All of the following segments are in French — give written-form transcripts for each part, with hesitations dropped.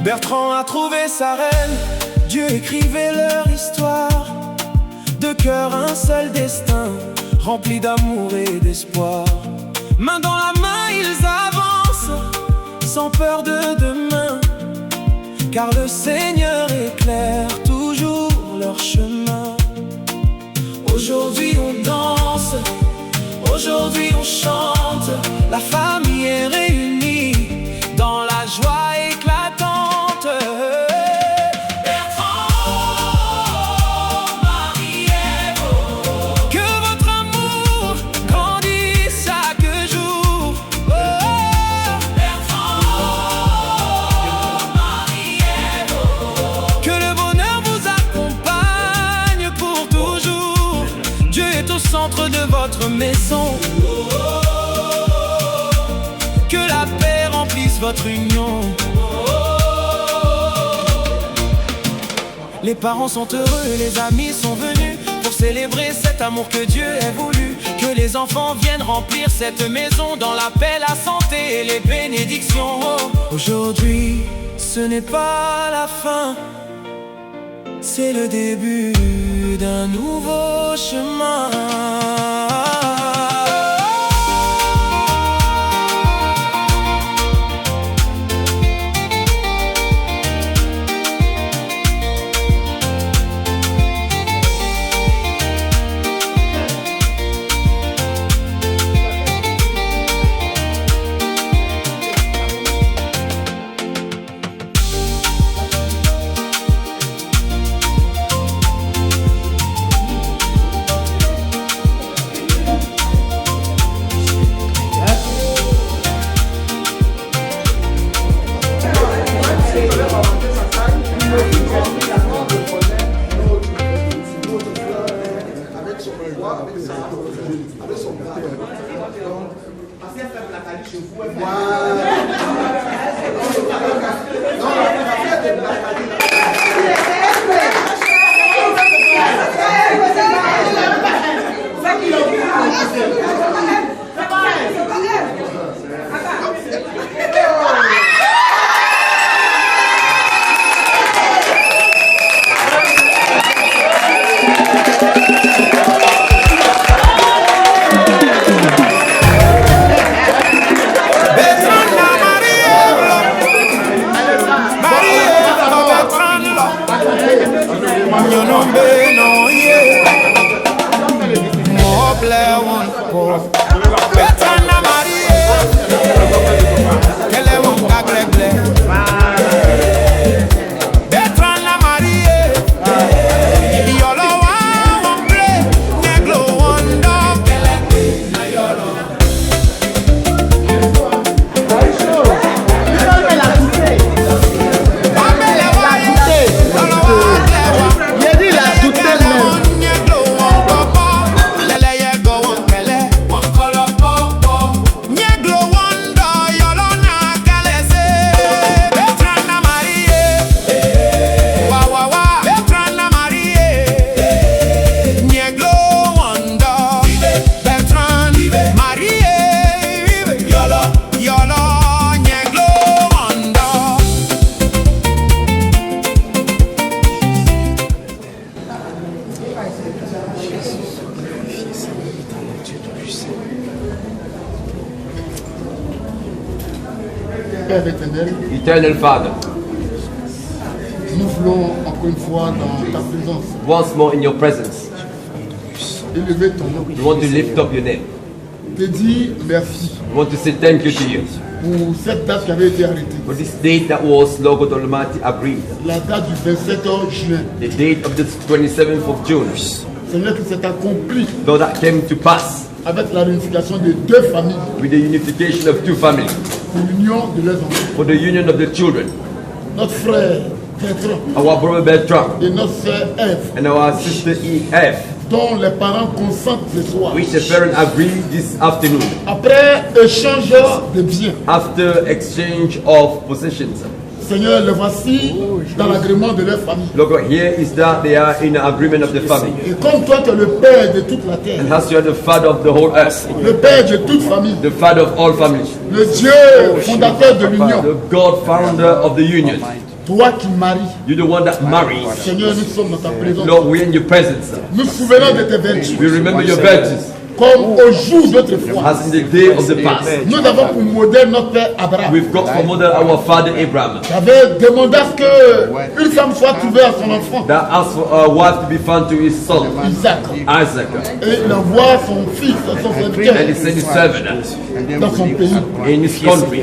Bertrand a trouvé sa reine, Dieu écrivait leur histoire. De cœur un seul destin, rempli d'amour et d'espoir. Main dans la main ils avancent, sans peur de demain, car le Seigneur éclaire toujours leur chemin. Aujourd'hui on danse, aujourd'hui on chante, la famille est réunie dans la joie éclatante. Bertrand, Marie-Ève, que votre amour grandisse chaque jour. Bertrand, Marie-Ève, que le bonheur vous accompagne pour toujours. Dieu est au centre de votre maison, que la paix remplisse votre union. Les parents sont heureux, les amis sont venus pour célébrer cet amour que Dieu ait voulu. Que les enfants viennent remplir cette maison dans la paix, la santé et les bénédictions. Aujourd'hui, ce n'est pas la fin, c'est le début d'un nouveau chemin. Père éternel, Eternal Father, nous voulons encore une fois dans ta présence once more in your presence, élever ton nom. we want to lift up your name. Te dire merci We want to say thank you to you pour cette date qui avait été arrêtée. for this date that was Lord God Almighty agreed, La date du 27 juin. the date of the 27th of June. Seigneur, que c'est accompli Though that came to pass avec la réunification de deux familles with the unification of two families, pour l'union de leurs enfants. for the union of the children, Notre frère Bertrand our brother Bertrand et notre sœur Ève, and our sister Eve, dont les parents consentent ce soir. which the parents agreed this afternoon Après échange de biens, after exchange of possessions. Seigneur, le voici dans l'agrément de leur famille. Look, here is that they are in agreement of the family. Et comme toi, tu es le Père de toute la terre, And as you are the father of the whole earth, le Père de toute famille, the father of all families, le Dieu fondateur de l'union, the God founder of the union, Toi qui maries, You're the one that marries. Seigneur, nous sommes dans ta présence. Lord, we're in your presence. Nous souvenons de tes vertus, We remember your virtues comme au jour d'autrefois. as in the day of the past. Nous avons pour modèle notre père Abraham. We've got for model our father Abraham Qui avait demandé à ce que une femme soit trouvée à son enfant, that asked for a wife to be found to his son Isaac. Isaac, Et il envoie son fils, son serviteur, and he sent his servant dans son pays. in his country,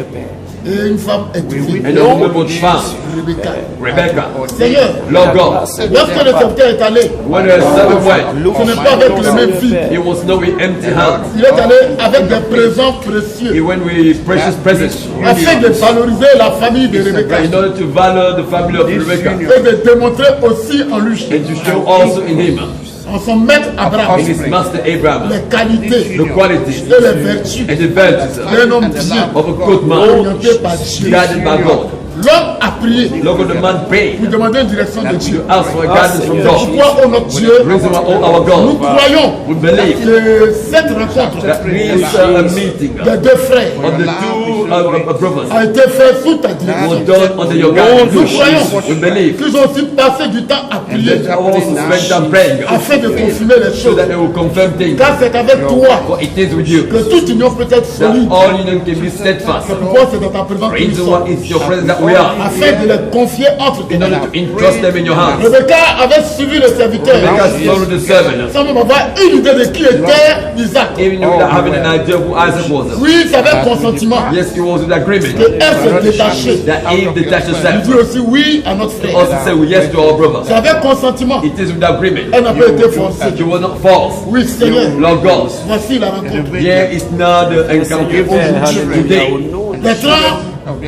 Et une femme est trouvée, and the woman was found, Rebecca. Rebecca. Seigneur, Lord God, lorsque le serviteur est allé, when the servant went, ce n'est pas avec les mêmes filles. he was not with empty hands. Il est allé avec des présents précieux, He went with precious presents afin de valoriser la famille de Rebecca in order to valor the family of Rebecca et de démontrer aussi en lui, and to show also in him, en son maître Abraham, in his master Abraham, les qualités the qualities et les vertus and the virtues d'un homme bien, of a good man, orienté par Dieu. guided by God. L'homme a prié Look at the man praying pour demander une direction de Dieu. to ask for guidance from God. Pourquoi, oh notre Dieu, Reason why, oh our nous God, croyons we believe que cette rencontre that this a meeting des deux frères of the two brothers a été faite sous ta direction. was done under your Nous guidance. croyons We believe qu'ils ont aussi passé du temps à prier that also spend time praying afin de confirmer les so choses. that they will confirm things. Car c'est avec toi For it is with you que toute union peut être that solide. all union can be steadfast. Pourquoi c'est dans ta présence que nous Reason sommes, why it's your presence that we are. afin de les confier entre tes In order mains. to entrust them in your hands. Rebecca avait suivi le serviteur Rebecca followed the servant, sans même avoir une idée de qui était Isaac. even without having an idea of who Isaac was. Oui, c'est avec consentement Yes, he was with agreement qu'elle s'est détachée. that Eve detached Il herself. dit aussi oui à notre frère. Also say yes to our brother. C'est avec consentement. It is with agreement. Elle n'a pas été forcée. You will not false. Oui, Seigneur. Lord God, Voici la rencontre. here is now the encounter today. Bertrand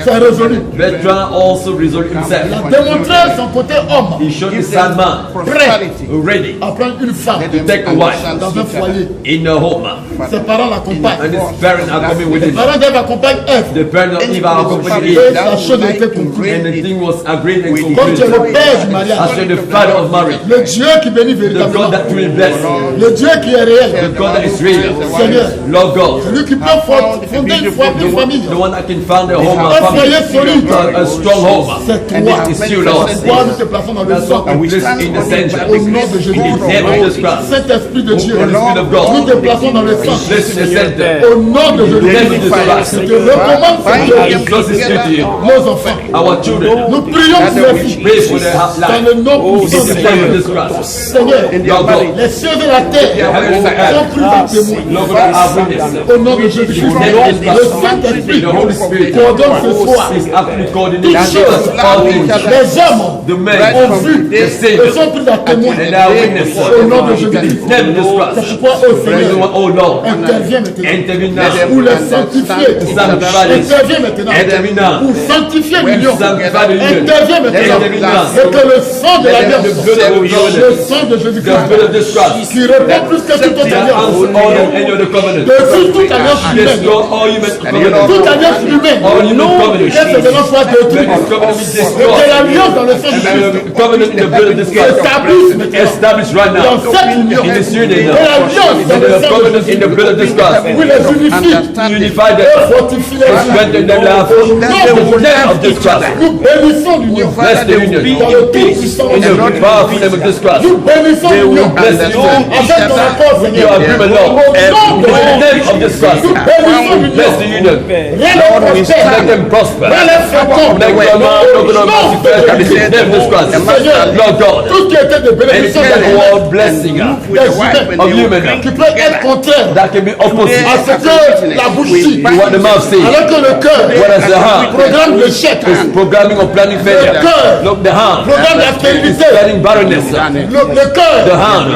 s'est résolu. Bertrand also resolved Il himself. a démontré son côté homme, He showed the sad man prêt ready à prendre une femme to take a wife dans un foyer. in a home. Ses parents l'accompagnent. And his parents are coming with Les him. parents d'Ève accompagnent Ève. The parents of Eve are accompanying Et him. la chose a été conclue. And the thing was agreed and Comme tu es le concluded. père du mariage, As you're the father of marriage, le Dieu qui bénit the véritablement, God that will bless, le Dieu qui est réel, the God that is real, Seigneur, Lord God, celui qui peut fonder une famille, the one that can found a home, un a foyer family, solide, a strong home. c'est And toi. it is you, Lord. Pourquoi nous te plaçons dans le That's sang what we place in the center. au nom de Jésus. In the name of Jesus Christ. Saint-Esprit de Dieu, In the Spirit of God. nous te plaçons dans le sang Place in the center. au nom de Jésus. name of Jesus Christ. Je te recommande I Seigneur, close this to you. nos enfants. Our children, Nous prions pour les filles pray for their dans life. le nom In puissant the de name of Jésus. Jesus Christ. Seigneur, Lord God, les cieux et la terre sont pris à témoin. Lord God, our witness. Au nom de Jésus-Christ, le Saint-Esprit The Holy Spirit coordonne ce soir. is actually coordinating Toutes choses, all things. les hommes The men ont vu the et Savior sont pris à témoin. and our witness. Au nom de In the Jésus-Christ. name of Jesus C'est Christ. pourquoi, oh The reason Seigneur, why, oh Lord, interviens maintenant. intervene now. Pour les sanctifier. Sanctify this. Interviens maintenant. Intervene now. Pour sanctifier l'union. Sanctify the union. Interviens maintenant. Intervene now. Et que le sang de la Let the blood of le God, sang de the blood Jésus-Christ, of Jesus Christ, qui répond plus que toute autre that alliance, answer all of any other covenant. dessus toute alliance humaine, Destroy all human covenant. toute alliance humaine, All human que covenant. ce mélange soit Let détruit. this covenant be Et que destroyed. l'alliance dans le sang de And Jésus the covenant in the blood of Jesus Christ s'établisse maintenant established right dans now cette union. in this union Et now. l'alliance dans And le the sang de covenant in the blood of Jesus Christ. Oui, les unifie Unify et them. fortifie les Strengthen them now. Au nom In de the name of Jésus, Jesus Christ. nous bénissons l'union Bless the union. dans le tout-puissant In nom. the powerful name of Jesus Christ. Nous bénissons l'union Bless the union. avec ton accord, Your Seigneur. agreement, Lord. Au nom de In the Jésus, name of Jesus Christ. nous bénissons Bless the l'union. union. Rien ne prospère. Let them prosper. Rien ne féconde. Make your man open up and confess in the name of Jesus Christ. Seigneur, Lord God. tout ce qui était de bénédiction Anything that des was blessing of human qui peut être contraire that can be opposite à ce que la bouche dit, to what the mouth says. alors que le cœur What is the heart? programme l'échec, It's programming of planning failure. Look, the hand. programme la It's stérilité, planning barrenness. le cœur The hand.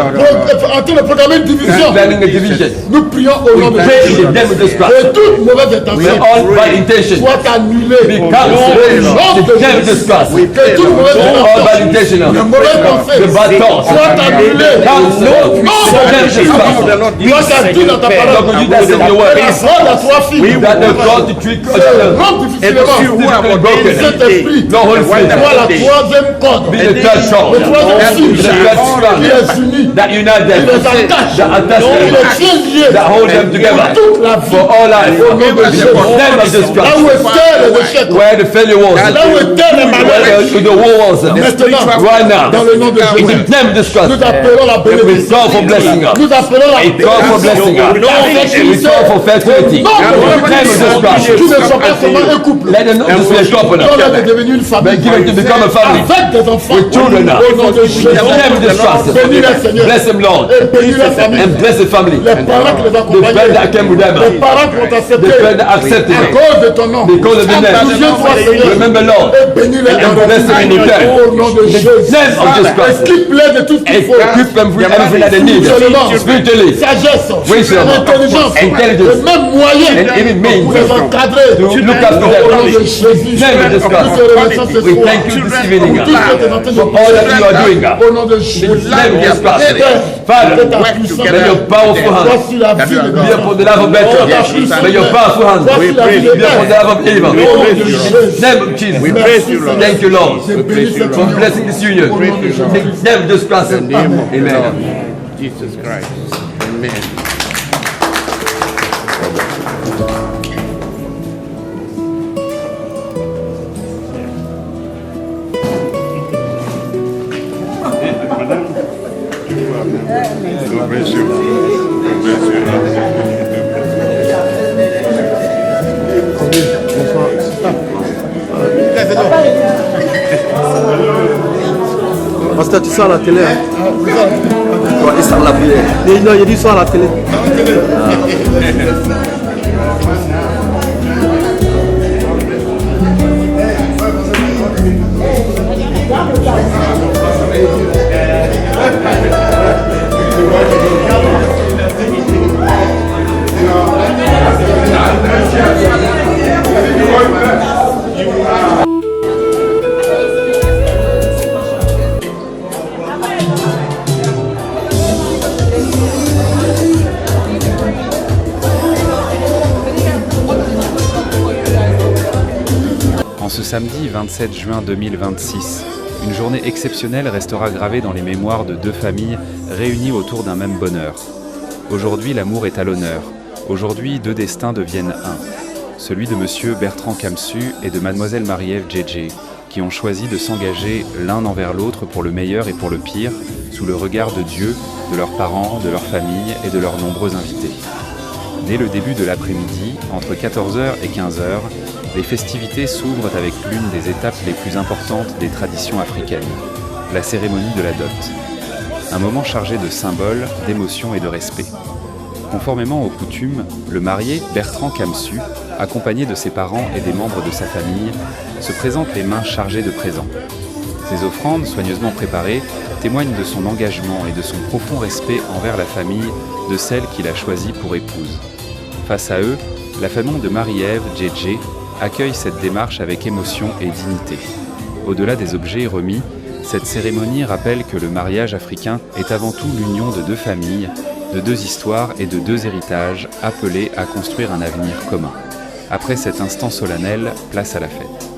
en train de programmer une division. Planning a division. Nous prions au nom de Pray in Jésus. the name of Jesus Et Christ. toute mauvaise May intention all bad intention soit annulée. be cancelled. Au nom In de the name of Jesus Jésus. Christ. Que toute mauvaise All bad intention, intention. le mauvais The conseil, bad thoughts. soit annulé. Cancelled. In the name of Jesus Christ. Toi qui as dit dans ta parole, Lord, you that said your word. la foi de trois filles, That the God to treat rompt difficilement. difficult broken. Saint-Esprit, No Holy Spirit. toi la troisième corde, Be the third child. le troisième fil, The third strand. qui les unit, That unite them. qui les attache, That attach qui les them. tient liés That hold them together. pour toute la vie. For all life. Au nom de In Jésus. the name of Jesus Là où Christ. est étaient les échecs, where the failure was, là où étaient les malheurs, where the war was, maintenant, right now, dans le nom de in the Jésus, name of this Christ, nous appelons la we bénédiction. call for blessing us. Nous appelons la We call for blessing us. We call for fertility. In the name of this Christ. Qui ne sont pas seulement un couple, Let them not just be a couple now, on est devenu une but famille give it to become a family. avec des enfants. With children now. Au nom de Jésus, In the name of this Christ. bénis les Seigneur. Bless them, Lord. Et bénis la famille. And bless the family. Les parents qui les The parents that accompagnent. came with them. Les parents qui ont The accepté parents that accepted à it. cause de ton nom. Because of the name. Souviens-toi, Seigneur. Remember, Lord. Et bénis-les And bless them in return. au nom de Jésus. Name of Jesus Christ. Équipe-les de tout ce qu'il faut. Equip them with everything that they need. Spiritually. Sagesse, Wisdom. intelligence, Intelligence. et même moyens And even means pour les encadrer. to look after Au nom de them. Jésus, Name of Jesus nous Christ. te remercions ce We soir thank you this evening, pour tout ce que tu es en train de for all that you are doing. faire. Au nom de Jésus, In the name of Jesus Christ. Father, Father, may your powerful hand voici la vie de be upon the life of better. May your powerful hand voici la vie de be upon the life of evil. Au nom de Jésus. Name of Jesus. Thank you, Lord, for blessing this union. In the name of Jesus Christ. Amen. Jesus Christ. Amen. God bless you. God bless Pasteur, tu sors à la télé. Il sort la prière. Non, il dit sors à la télé. En ce samedi 27 juin 2026, une journée exceptionnelle restera gravée dans les mémoires de deux familles réunies autour d'un même bonheur. Aujourd'hui, l'amour est à l'honneur. Aujourd'hui, deux destins deviennent un. Celui de monsieur Bertrand Camsu et de mademoiselle Marie-Ève Djedje, qui ont choisi de s'engager l'un envers l'autre pour le meilleur et pour le pire, sous le regard de Dieu, de leurs parents, de leurs familles et de leurs nombreux invités. Dès le début de l'après-midi, entre 14h et 15h, les festivités s'ouvrent avec l'une des étapes les plus importantes des traditions africaines, la cérémonie de la dot. Un moment chargé de symboles, d'émotions et de respect. Conformément aux coutumes, le marié, Bertrand Camsu, accompagné de ses parents et des membres de sa famille, se présente les mains chargées de présents. Ces offrandes, soigneusement préparées, témoignent de son engagement et de son profond respect envers la famille de celle qu'il a choisie pour épouse. Face à eux, la famille de Marie-Ève Djedje accueille cette démarche avec émotion et dignité. Au-delà des objets remis, cette cérémonie rappelle que le mariage africain est avant tout l'union de deux familles, de deux histoires et de deux héritages appelés à construire un avenir commun. Après cet instant solennel, place à la fête.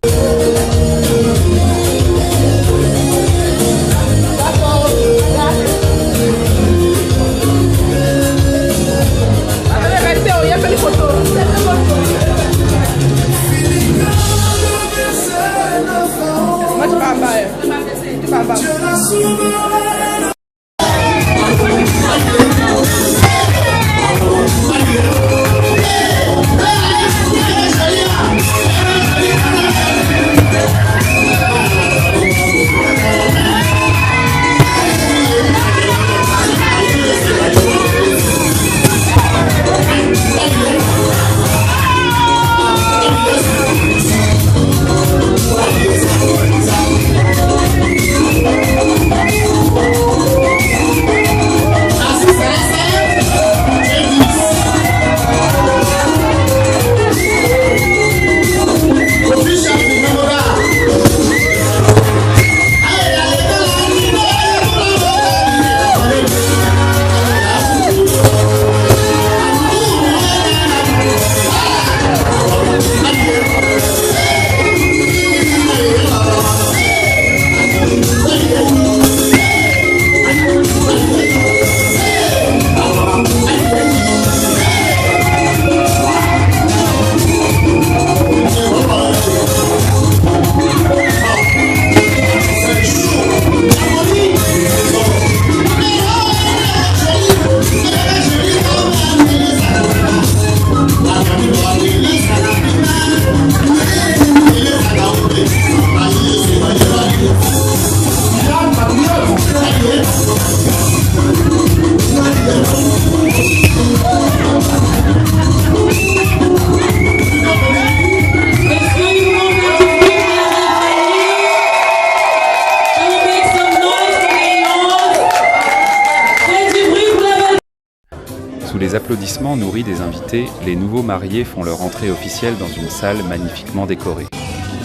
les applaudissements nourris des invités, les nouveaux mariés font leur entrée officielle dans une salle magnifiquement décorée.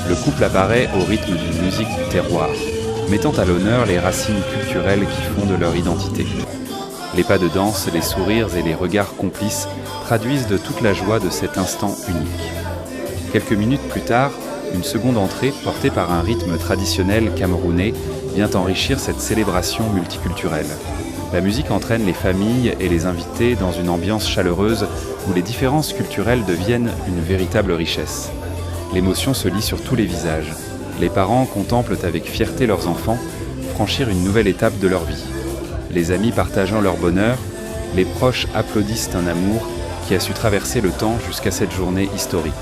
Le couple apparaît au rythme d'une musique du terroir, mettant à l'honneur les racines culturelles qui fondent leur identité. Les pas de danse, les sourires et les regards complices traduisent de toute la joie de cet instant unique. Quelques minutes plus tard, une seconde entrée, portée par un rythme traditionnel camerounais, vient enrichir cette célébration multiculturelle. La musique entraîne les familles et les invités dans une ambiance chaleureuse où les différences culturelles deviennent une véritable richesse. L'émotion se lit sur tous les visages. Les parents contemplent avec fierté leurs enfants franchir une nouvelle étape de leur vie. Les amis partageant leur bonheur, les proches applaudissent un amour qui a su traverser le temps jusqu'à cette journée historique.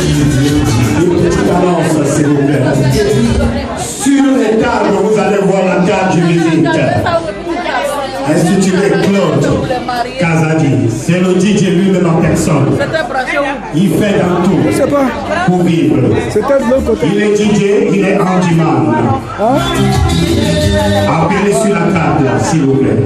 petite annonce, s'il vous plaît. Sur les tables, vous allez voir la carte de visite. Institut Claude Kazadi. C'est le DJ lui-même en personne. Il fait dans tout pour vivre. Il est DJ, il est handyman. Appelez sur la table, s'il vous plaît.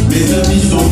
Mes amis sont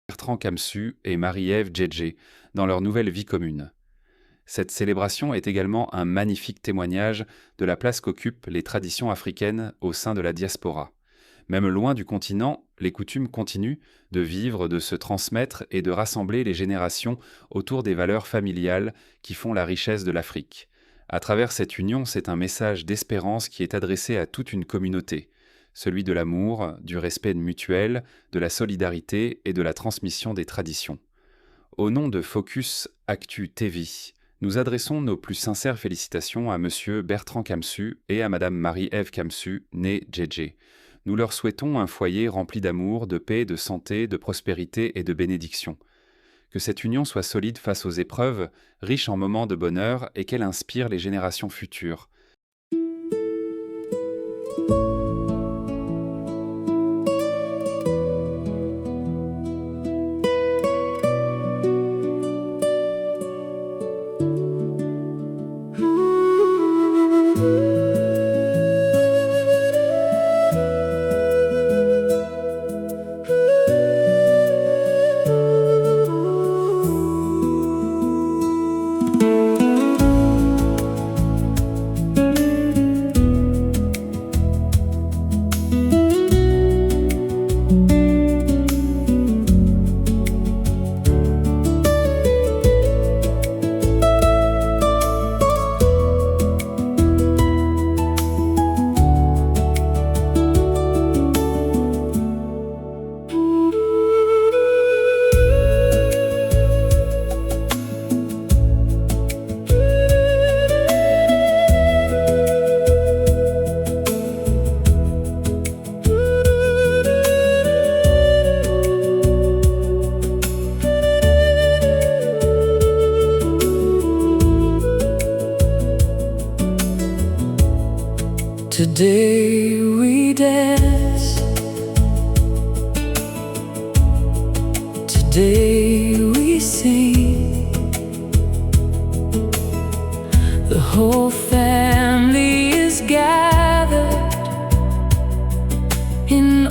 Bertrand Kamsu et Marie-Ève Djedje dans leur nouvelle vie commune. Cette célébration est également un magnifique témoignage de la place qu'occupent les traditions africaines au sein de la diaspora. Même loin du continent, les coutumes continuent de vivre, de se transmettre et de rassembler les générations autour des valeurs familiales qui font la richesse de l'Afrique. À travers cette union, c'est un message d'espérance qui est adressé à toute une communauté, celui de l'amour, du respect mutuel, de la solidarité et de la transmission des traditions. Au nom de Focus Actu TV, nous adressons nos plus sincères félicitations à Monsieur Bertrand Kamsu et à Madame Marie-Ève Kamsu, née Djedje. Nous leur souhaitons un foyer rempli d'amour, de paix, de santé, de prospérité et de bénédiction. Que cette union soit solide face aux épreuves, riche en moments de bonheur et qu'elle inspire les générations futures. Today we dance. Today we sing. The whole family is gathered in